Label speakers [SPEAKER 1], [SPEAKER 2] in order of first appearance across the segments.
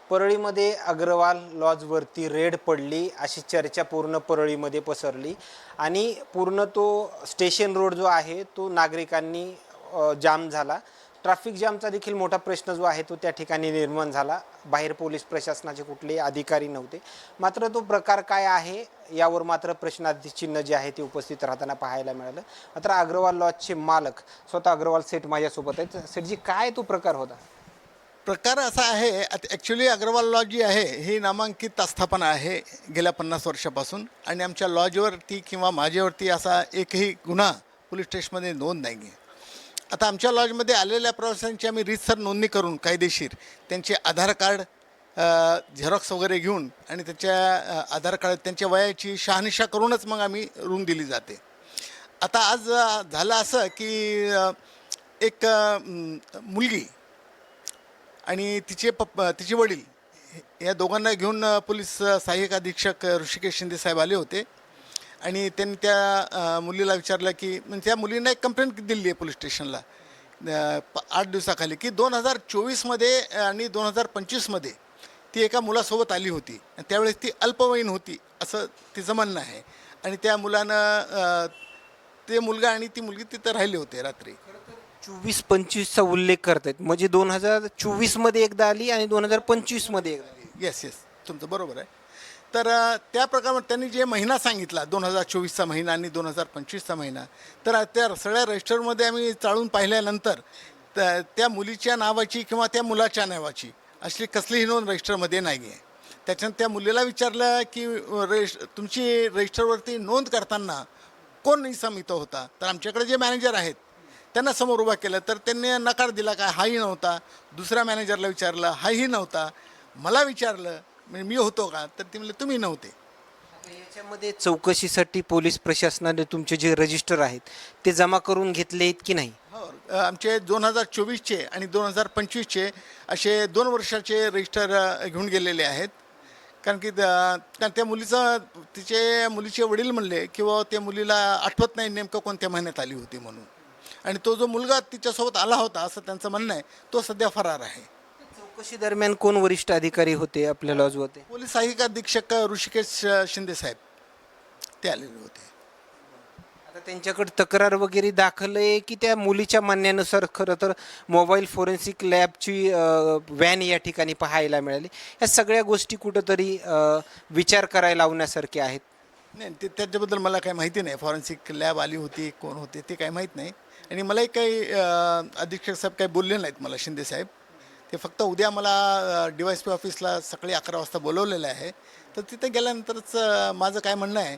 [SPEAKER 1] परळीमध्ये Agarwal लॉजवरती red पडली अशी चर्चा पूर्ण परळीमध्ये पसरली आणि पूर्ण तो स्टेशन रोड जो आहे तो नागरिकांनी जाम झाला. ट्रॅफिक जामचा देखील मोठा प्रश्न जो आहे तो त्या ठिकाणी निर्माण झाला. बाहेर पोलीस प्रशासनाचे कुठलेही अधिकारी नव्हते. मात्र तो प्रकार काय आहे यावर मात्र प्रश्नाचिन्ह जे आहे ते उपस्थित राहताना पाहायला मिळालं. मात्र अग्रवाल लॉजचे मालक स्वतः अग्रवाल सेठ माझ्यासोबत आहेत. सेठजी, काय तो प्रकार होता?
[SPEAKER 2] प्रकार असा आहे, ॲक्च्युली अग्रवाल लॉज जी आहे ही नामांकित आस्थापना आहे गेल्या 50 वर्षापासून आणि आमच्या लॉजवरती किंवा माझ्यावरती असा एकही गुन्हा पोलीस स्टेशनमध्ये नोंद नाही आहे. आता आमच्या लॉजमध्ये आलेल्या प्रवाशांची आम्ही रीतसर नोंदणी करून कायदेशीर त्यांचे आधार कार्ड झेरॉक्स वगैरे घेऊन आणि त्याच्या आधार कार्ड त्यांच्या वयाची शहानिशा करूनच मग आम्ही रूम दिली जाते. आता आज झालं असं की एक मुलगी आणि तिचे वडील या दोघांना घेऊन पोलीस सहाय्यक अधीक्षक ऋषिकेश शिंदे साहेब आले होते आणि त्यांनी त्या मुलीला विचारलं की म्हणजे त्या मुलीनं एक कंप्लेंट दिली आहे पोलीस स्टेशनला 8 दिवसाखाली की 2024मध्ये आणि 2025मध्ये ती एका मुलासोबत आली होती. त्यावेळेस ती अल्पवयीन होती असं तिचं म्हणणं आहे आणि त्या मुलानं ते मुलगा आणि ती मुलगी तिथं राहिले होते रात्री.
[SPEAKER 1] 24-25चा उल्लेख करतायत म्हणजे 2024मध्ये एकदा आली आणि 2025मध्ये एकदा आली.
[SPEAKER 2] येस तुमचं बरोबर आहे. तर त्या प्रकारे त्यांनी जे महिना सांगितला 2024चा महिना आणि 2025चा महिना, तर त्या सगळ्या रजिस्टरमध्ये आम्ही चाळून पाहिल्यानंतर त्या मुलीच्या नावाची किंवा त्या मुलाच्या नावाची अशी कसलीही नोंद रजिस्टरमध्ये नाही आहे. त्याच्यानं त्या मुलीला विचारलं की तुमची रजिस्टरवरती नोंद करताना कोण इसम इथं होता, तर आमच्याकडे जे मॅनेजर आहेत त्यांना समोर उभा केलं तर त्यांनी नकार दिला काय हाही नव्हता. दुसऱ्या मॅनेजरला विचारलं हाही नव्हता. मला विचारलं म्हणजे मी होतो का, तर ते म्हणले तुम्ही नव्हते.
[SPEAKER 1] याच्यामध्ये चौकशीसाठी पोलीस प्रशासनाने तुमचे जे रजिस्टर आहेत ते जमा करून घेतले आहेत की नाही?
[SPEAKER 2] हो, आमचे 2024चे आणि 2025चे असे 2 वर्षाचे रजिस्टर घेऊन गेलेले आहेत. कारण की त्या मुलीचे वडील म्हणले किंवा त्या मुलीला आठवत नाही नेमकं कोणत्या महिन्यात आली होती म्हणून. आणि तो जो मुलगा तिच्यासोबत आला होता असं त्यांचं म्हणणं आहे, तो सध्या फरार आहे.
[SPEAKER 1] चौकशी दरम्यान कोण वरिष्ठ अधिकारी होते आपल्या लॉजवरती?
[SPEAKER 2] पोलीस सहाय्यक अधीक्षक ऋषिकेश शिंदे साहेब ते आलेले होते.
[SPEAKER 1] आता त्यांच्याकडे तक्रार वगैरे दाखल आहे की त्या मुलीच्या म्हणण्यानुसार खरं तर मोबाईल फोरेन्सिक लॅबची व्हॅन या ठिकाणी पाहायला मिळाली? ह्या सगळ्या गोष्टी कुठंतरी विचार करायला लावण्यासारख्या आहेत.
[SPEAKER 2] नाही, त्याच्याबद्दल मला काही माहिती नाही. फॉरेन्सिक लॅब आली होती, कोण होते ते काही माहीत नाही. आणि मलाही काही अधीक्षक साहेब काही बोलले नाहीत मला, शिंदे साहेब. ते फक्त उद्या मला DYSP ऑफिसला सकाळी 11 वाजता बोलवलेलं आहे. तर तिथे गेल्यानंतरच माझं काय म्हणणं आहे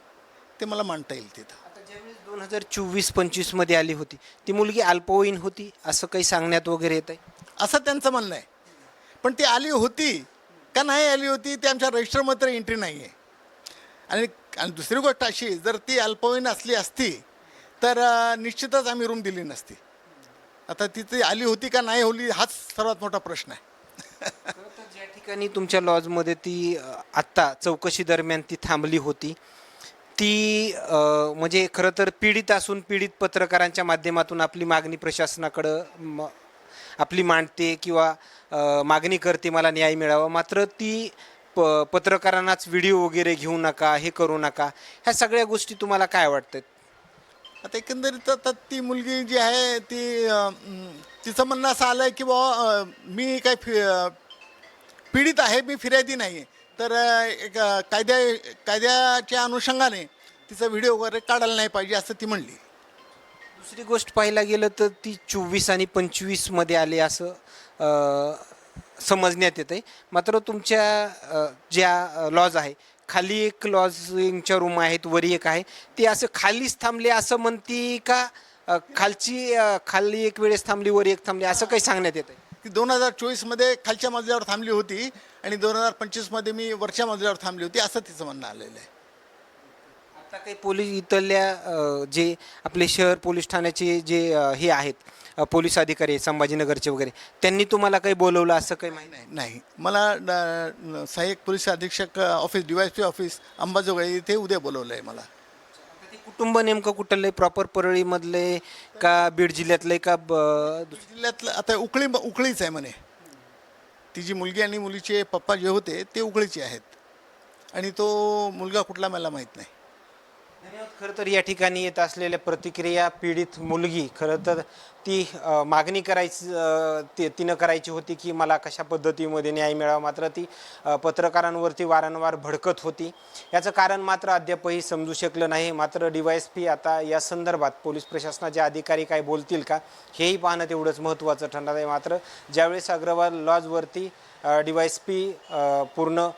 [SPEAKER 2] ते मला मांडता येईल तिथं.
[SPEAKER 1] आता ज्यावेळेस 2024-25मध्ये आली होती ती मुलगी अल्पवयीन होती असं काही सांगण्यात वगैरे येत आहे?
[SPEAKER 2] असं त्यांचं म्हणणं आहे. पण ती आली होती का नाही आली होती ते आमच्या रजिस्टरमध्ये एंट्री नाही आहे. आणि दुसरी गोष्ट अशी, जर ती अल्पवयीन असली असती तर निश्चितच आम्ही रूम दिली नसती. आता तिथे आली होती का नाही होली हाच सर्वात मोठा प्रश्न आहे.
[SPEAKER 1] ज्या ठिकाणी तुमच्या लॉजमध्ये ती आत्ता चौकशी दरम्यान ती थांबली होती ती म्हणजे खरं तर पीडित असून पीडित पत्रकारांच्या माध्यमातून आपली मागणी प्रशासनाकडं आपली मांडते किंवा मागणी करते मला न्याय मिळावा. मात्र ती पत्रकारांनाच व्हिडिओ वगैरे घेऊ नका, हे करू नका, ह्या सगळ्या गोष्टी तुम्हाला काय वाटतात?
[SPEAKER 2] आता एकंदरीत आता ती मुलगी जी आहे ती तिचं म्हणणं असं आलं आहे की बुवा मी काय पीडित आहे, मी फिर्यादी नाही आहे. तर एक कायद्याच्या अनुषंगाने तिचा व्हिडिओ वगैरे काढायला नाही पाहिजे असं ती म्हणली.
[SPEAKER 1] दुसरी गोष्ट पाहायला गेलं तर ती 24 आणि 25मध्ये आले असं समजण्यात येतं आहे. मात्र तुमच्या ज्या लॉज आहे खाली एक लॉजिंगच्या रूम आहेत, वरी एक आहे, ते असं खालीच थांबले असं म्हणते का खाली एक वेळेस थांबली वरी एक थांबली असं काही सांगण्यात येतं आहे?
[SPEAKER 2] ती 2024मध्ये खालच्या मजल्यावर थांबली होती आणि 2025मध्ये मी वरच्या मजल्यावर थांबली होती असं तिचं म्हणणं आलेलं आहे.
[SPEAKER 1] आता काही पोलीस इथल्या जे आपले शहर पोलीस ठाण्याचे जे हे आहेत पोलीस अधिकारी संभाजीनगरचे वगैरे, त्यांनी तुम्हाला काही बोलवलं असं काही माहिती नाही?
[SPEAKER 2] नाही, मला सहाय्यक पोलीस अधीक्षक ऑफिस DYSP ऑफिस अंबाजोगाई इथे उद्या बोलवलं आहे मला.
[SPEAKER 1] ते कुटुंब नेमकं कुठलं आहे? प्रॉपर परळीमधले का बीड जिल्ह्यातलं का
[SPEAKER 2] जिल्ह्यातलं? आता उकळीच आहे म्हणे. तिची मुलगी आणि मुलीचे पप्पा जे होते ते उकळीचे आहेत आणि तो मुलगा कुठला मला माहीत नाही.
[SPEAKER 1] धन्यवाद. खरं तर या ठिकाणी येत असलेल्या प्रतिक्रिया, पीडित मुलगी खरं तर ती मागणी तिनं करायची होती की मला कशा पद्धतीमध्ये न्याय मिळावा, मात्र ती पत्रकारांवरती वारंवार भडकत होती. याचं कारण मात्र अद्यापही समजू शकलं नाही. मात्र DYSP आता या संदर्भात पोलीस प्रशासनाचे अधिकारी काय बोलतील का, हेही पाहणं तेवढंच महत्त्वाचं ठरणार आहे. मात्र ज्यावेळेस अग्रवाल लॉजवरती DYSP पूर्ण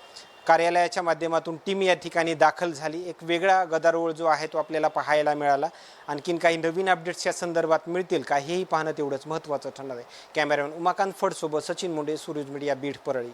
[SPEAKER 1] कार्यालयाच्या माध्यमातून टीम या ठिकाणी दाखल झाली, एक वेगळा गदारोळ जो आहे तो आपल्याला पाहायला मिळाला. आणखीन काही नवीन अपडेट्सच्या संदर्भात मिळतील का, हेही पाहणं तेवढंच महत्त्वाचं ठरणार आहे. कॅमेरामॅन उमाकांत फडसोबत सचिन मुंडे, सूरज मीडिया, बीड, परळी.